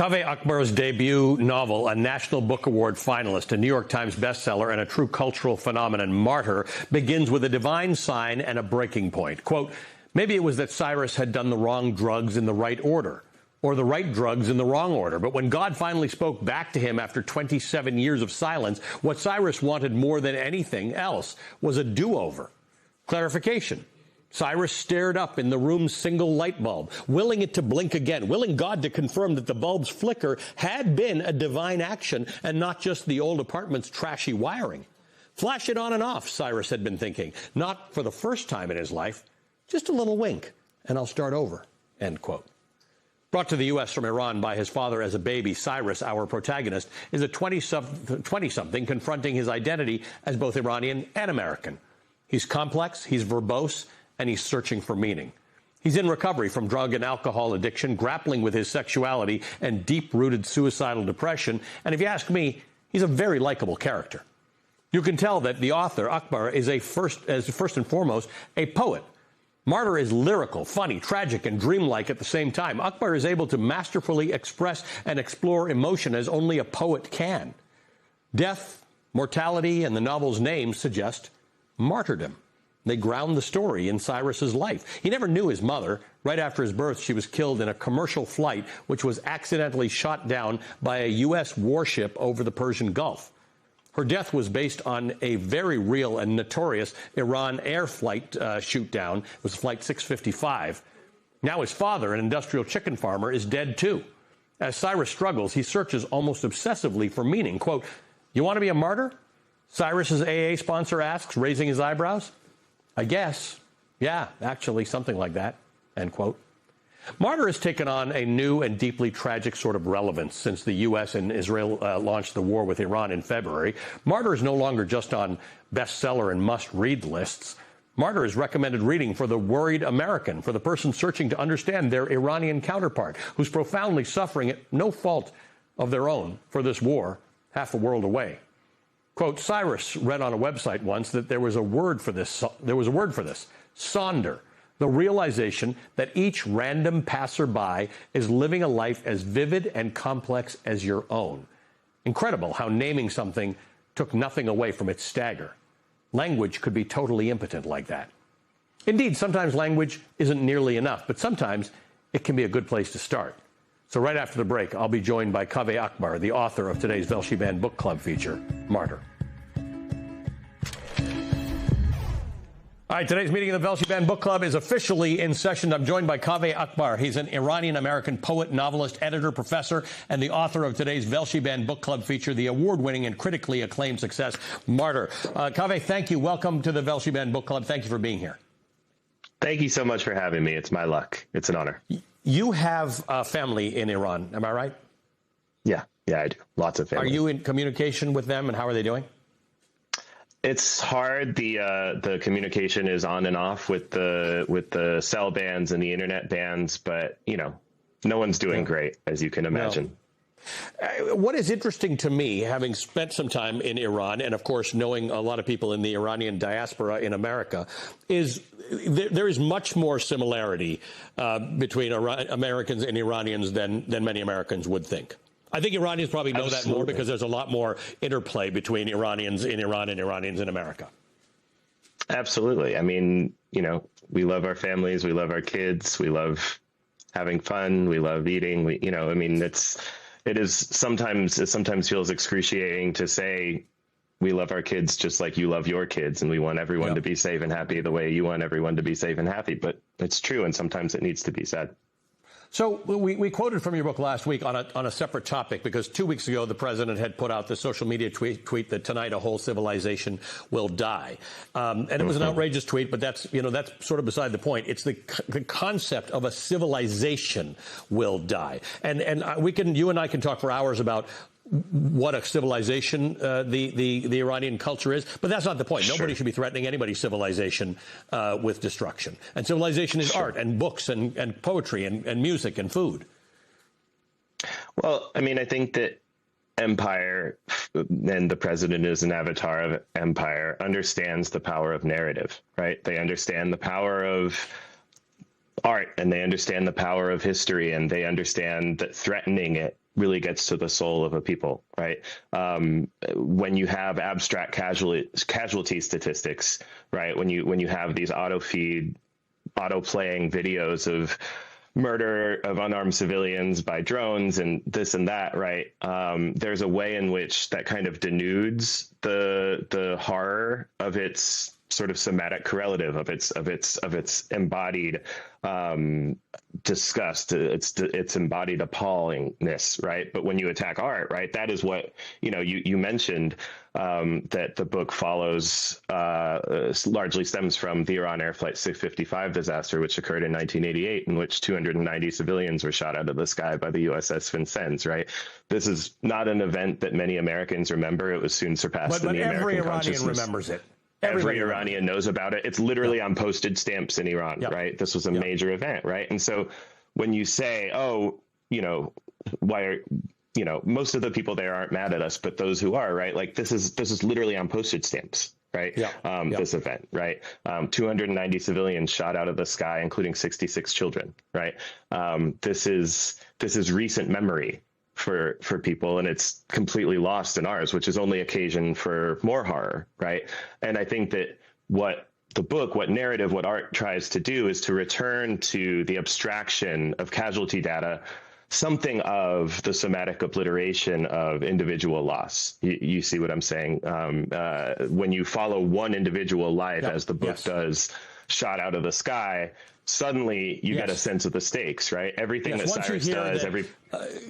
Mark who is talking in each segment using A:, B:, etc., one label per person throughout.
A: Kaveh Akbar's debut novel, a National Book Award finalist, a New York Times bestseller, and a true cultural phenomenon, Martyr, begins with a divine sign and a breaking point. Quote, maybe it was that Cyrus had done the wrong drugs in the right order, or the right drugs in the wrong order. But when God finally spoke back to him after 27 years of silence, what Cyrus wanted more than anything else was a do-over. Clarification. Cyrus stared up in the room's single light bulb, willing it to blink again, willing God to confirm that the bulb's flicker had been a divine action and not just the old apartment's trashy wiring. Flash it on and off, Cyrus had been thinking, not for the first time in his life, just a little wink, and I'll start over, end quote. Brought to the U.S. from Iran by his father as a baby, Cyrus, our protagonist, is a 20-something confronting his identity as both Iranian and American. He's complex, he's verbose, and he's searching for meaning. He's in recovery from drug and alcohol addiction, grappling with his sexuality and deep-rooted suicidal depression. And if you ask me, he's a very likable character. You can tell that the author, Akbar, is first and foremost a poet. Martyr is lyrical, funny, tragic, and dreamlike at the same time. Akbar is able to masterfully express and explore emotion as only a poet can. Death, mortality, and the novel's name suggest martyrdom. They ground the story in Cyrus's life. He never knew his mother. Right after his birth, she was killed in a commercial flight, which was accidentally shot down by a U.S. warship over the Persian Gulf. Her death was based on a very real and notorious Iran air flight shoot-down. It was Flight 655. Now his father, an industrial chicken farmer, is dead too. As Cyrus struggles, he searches almost obsessively for meaning. Quote, you want to be a martyr? Cyrus's AA sponsor asks, raising his eyebrows. I guess. Yeah, actually, something like that, end quote. Martyr has taken on a new and deeply tragic sort of relevance since the U.S. and Israel launched the war with Iran in February. Martyr is no longer just on bestseller and must-read lists. Martyr is recommended reading for the worried American, for the person searching to understand their Iranian counterpart, who's profoundly suffering at no fault of their own for this war, half a world away. Quote, Cyrus read on a website once that there was a word for this, sonder, the realization that each random passerby is living a life as vivid and complex as your own. Incredible how naming something took nothing away from its stagger. Language could be totally impotent like that. Indeed, sometimes language isn't nearly enough, but sometimes it can be a good place to start. So right after the break, I'll be joined by Kaveh Akbar, the author of today's Velshi Band Book Club feature, Martyr. All right, today's meeting of the Velshi Band Book Club is officially in session. I'm joined by Kaveh Akbar. He's an Iranian-American poet, novelist, editor, professor, and the author of today's Velshi Band Book Club feature, the award-winning and critically acclaimed success, Martyr. Kaveh, thank you. Welcome to the Velshi Band Book Club. Thank you for being here.
B: Thank you so much for having me. It's my luck. It's an honor.
A: You have a family in Iran, am I right?
B: Yeah, I do. Lots of family.
A: Are you in communication with them, and how are they doing?
B: It's hard. The communication is on and off with the cell bands and the internet bands, but no one's doing great, as you can imagine.
A: No. What is interesting to me, having spent some time in Iran, and of course knowing a lot of people in the Iranian diaspora in America, is there is much more similarity between Americans and Iranians than many Americans would think. I think Iranians probably know that more because there's a lot more interplay between Iranians in Iran and Iranians in America.
B: Absolutely. I mean, we love our families, we love our kids, we love having fun, we love eating. It sometimes feels excruciating to say we love our kids just like you love your kids, and we want everyone to be safe and happy the way you want everyone to be safe and happy. But it's true, and sometimes it needs to be said.
A: So we quoted from your book last week on a separate topic, because 2 weeks ago the president had put out the social media tweet that tonight a whole civilization will die, and it was an outrageous tweet. But that's sort of beside the point. It's the concept of a civilization will die, and you and I can talk for hours about what a civilization the Iranian culture is, but that's not the point. Nobody should be threatening anybody's civilization with destruction. And civilization is art and books and poetry and music and food.
B: Well, I mean, I think that empire, and the president is an avatar of empire, understands the power of narrative, right? They understand the power of art, and they understand the power of history, and they understand that threatening it really gets to the soul of a people, right? When you have abstract casualty statistics, right? When you have these auto-playing videos of murder of unarmed civilians by drones and this and that, right? There's a way in which that kind of denudes the horror of its sort of somatic correlative, of its embodied disgust, its embodied appallingness, right? But when you attack art, right, that is what, you mentioned that the book follows, largely stems from the Iran Air Flight 655 disaster, which occurred in 1988, in which 290 civilians were shot out of the sky by the USS Vincennes, right? This is not an event that many Americans remember. It was soon surpassed in the American consciousness.
A: Every Iranian remembers it.
B: Every Iranian knows about it. It's literally on postage stamps in Iran, right? This was a major event, right? And so when you say, why are, most of the people there aren't mad at us, but those who are, right? Like this is literally on postage stamps, right? This event, right? 290 civilians shot out of the sky, including 66 children, right? This is recent memory for people, and it's completely lost in ours, which is only occasion for more horror, right? And I think that what narrative, what art tries to do is to return to the abstraction of casualty data, something of the somatic obliteration of individual loss. You see what I'm saying? When you follow one individual life, as the book does, shot out of the sky, suddenly you get a sense of the stakes, right? Everything that Cyrus does,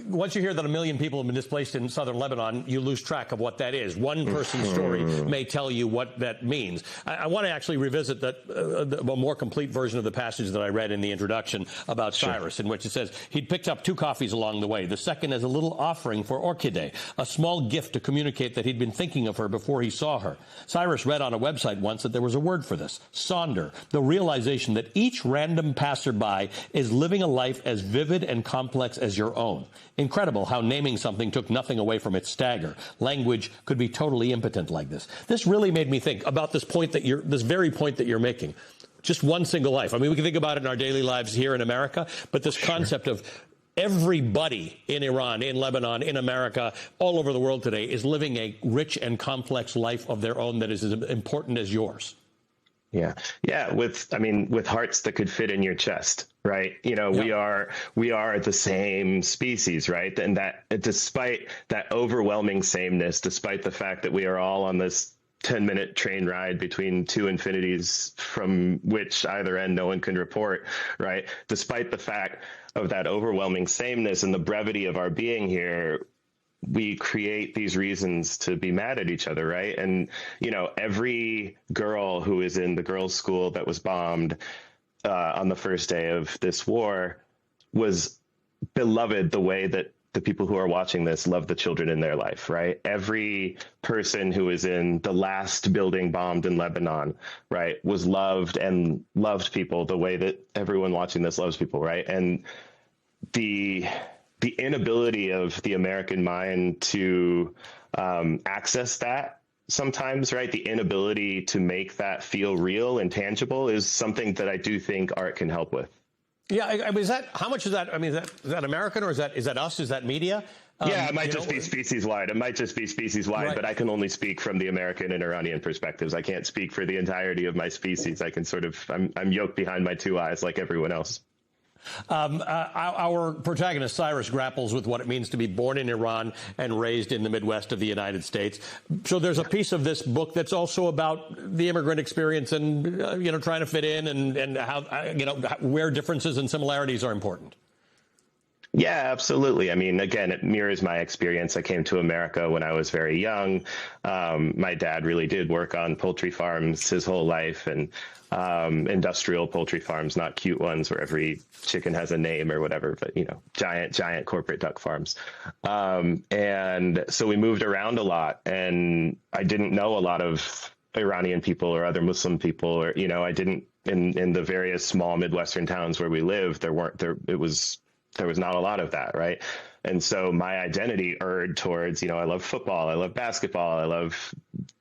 A: once you hear that 1 million people have been displaced in southern Lebanon, you lose track of what that is. One person's story may tell you what that means. I want to actually revisit a more complete version of the passage that I read in the introduction about Cyrus, in which it says he'd picked up 2 coffees along the way, the second as a little offering for Orchidée, a small gift to communicate that he'd been thinking of her before he saw her. Cyrus read on a website once that there was a word for this, sonder, the realization that each random passerby is living a life as vivid and complex as your own. Incredible how naming something took nothing away from its stagger. Language could be totally impotent like this. This really made me think about this very point that you're making. Just one single life. I mean, we can think about it in our daily lives here in America, but this concept of everybody in Iran, in Lebanon, in America, all over the world today is living a rich and complex life of their own that is as important as yours.
B: Yeah. With hearts that could fit in your chest, right? We are the same species, right? And that despite that overwhelming sameness, despite the fact that we are all on this 10-minute train ride between 2 infinities from which either end no one can report, right? Despite the fact of that overwhelming sameness and the brevity of our being here, we create these reasons to be mad at each other, right? And, every girl who is in the girls' school that was bombed on the first day of this war was beloved the way that the people who are watching this love the children in their life, right? Every person who is in the last building bombed in Lebanon, right, was loved and loved people the way that everyone watching this loves people, right? And the inability of the American mind to access that sometimes, right? The inability to make that feel real and tangible is something that I do think art can help with.
A: Yeah, I mean, how much is that? I mean, is that American, or is that us? Is that media?
B: It might just be species-wide. It might just be species-wide,
A: right.
B: But I can only speak from the American and Iranian perspectives. I can't speak for the entirety of my species. I can I'm yoked behind my 2 eyes like everyone else.
A: Our protagonist, Cyrus, grapples with what it means to be born in Iran and raised in the Midwest of the United States. So there's a piece of this book that's also about the immigrant experience and, trying to fit in and how, where differences and similarities are important.
B: Yeah, absolutely. I mean, again, it mirrors my experience. I came to America when I was very young. My dad really did work on poultry farms his whole life, and industrial poultry farms, not cute ones where every chicken has a name or whatever, but, giant corporate duck farms. And so we moved around a lot, and I didn't know a lot of Iranian people or other Muslim people, or, I didn't in the various small Midwestern towns where we lived, there was not a lot of that, right? And so my identity erred towards, I love football, I love basketball, I love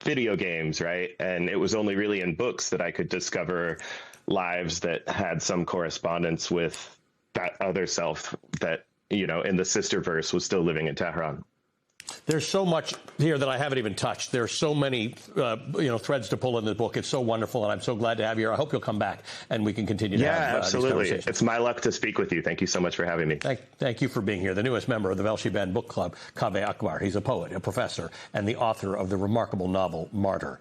B: video games, right? And it was only really in books that I could discover lives that had some correspondence with that other self that, you know, in the sister verse was still living in Tehran.
A: There's so much here that I haven't even touched. There's so many, threads to pull in the book. It's so wonderful, and I'm so glad to have you here. I hope you'll come back and we can continue to have
B: absolutely.
A: these conversations.
B: It's my luck to speak with you. Thank you so much for having me.
A: Thank you for being here. The newest member of the Velshi Ben Book Club, Kaveh Akbar. He's a poet, a professor, and the author of the remarkable novel Martyr.